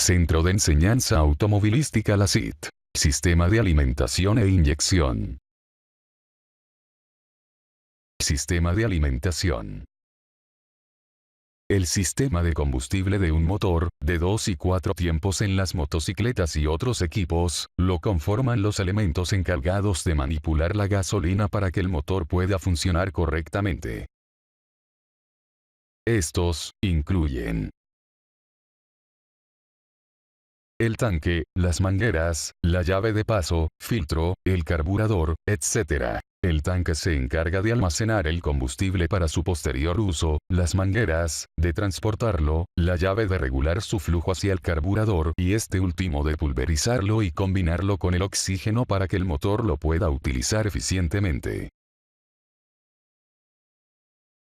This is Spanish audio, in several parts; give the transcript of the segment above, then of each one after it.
Centro de Enseñanza Automovilística La CIT. Sistema de alimentación e inyección. Sistema de alimentación. El sistema de combustible de un motor, de 2 y 4 tiempos en las motocicletas y otros equipos, lo conforman los elementos encargados de manipular la gasolina para que el motor pueda funcionar correctamente. Estos incluyen el tanque, las mangueras, la llave de paso, filtro, el carburador, etc. El tanque se encarga de almacenar el combustible para su posterior uso, las mangueras, de transportarlo, la llave de regular su flujo hacia el carburador y este último de pulverizarlo y combinarlo con el oxígeno para que el motor lo pueda utilizar eficientemente.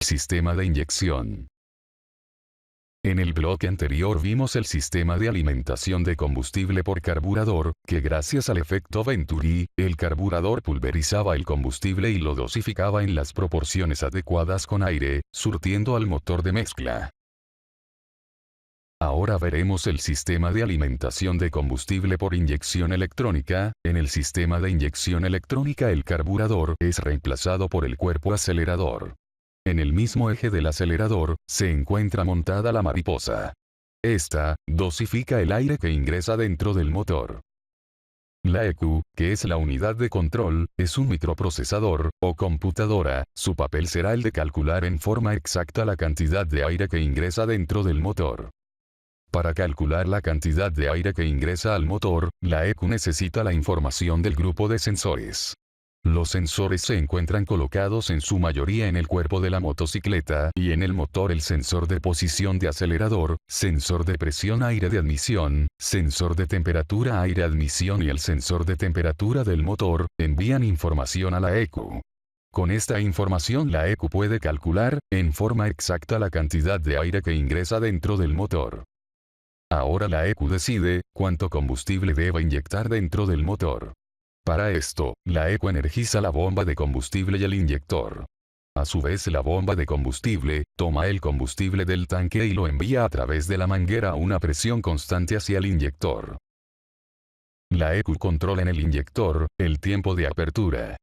Sistema de inyección. En el bloque anterior vimos el sistema de alimentación de combustible por carburador, que gracias al efecto Venturi, el carburador pulverizaba el combustible y lo dosificaba en las proporciones adecuadas con aire, surtiendo al motor de mezcla. Ahora veremos el sistema de alimentación de combustible por inyección electrónica. En el sistema de inyección electrónica el carburador es reemplazado por el cuerpo acelerador. En el mismo eje del acelerador, se encuentra montada la mariposa. Esta, dosifica el aire que ingresa dentro del motor. La ECU, que es la unidad de control, es un microprocesador, o computadora, su papel será el de calcular en forma exacta la cantidad de aire que ingresa dentro del motor. Para calcular la cantidad de aire que ingresa al motor, la ECU necesita la información del grupo de sensores. Los sensores se encuentran colocados en su mayoría en el cuerpo de la motocicleta y en el motor el sensor de posición de acelerador, sensor de presión aire de admisión, sensor de temperatura aire admisión y el sensor de temperatura del motor, envían información a la ECU. Con esta información la ECU puede calcular, en forma exacta la cantidad de aire que ingresa dentro del motor. Ahora la ECU decide, cuánto combustible debe inyectar dentro del motor. Para esto, la ECU energiza la bomba de combustible y el inyector. A su vez la bomba de combustible, toma el combustible del tanque y lo envía a través de la manguera a una presión constante hacia el inyector. La ECU controla en el inyector, el tiempo de apertura.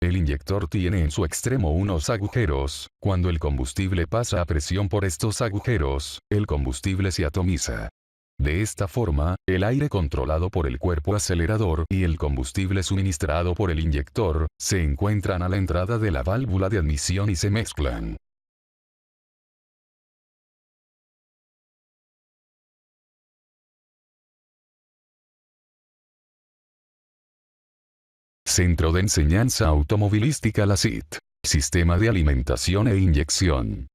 El inyector tiene en su extremo unos agujeros, cuando el combustible pasa a presión por estos agujeros, el combustible se atomiza. De esta forma, el aire controlado por el cuerpo acelerador y el combustible suministrado por el inyector, se encuentran a la entrada de la válvula de admisión y se mezclan. Centro de Enseñanza Automovilística La CIT. Sistema de alimentación e inyección.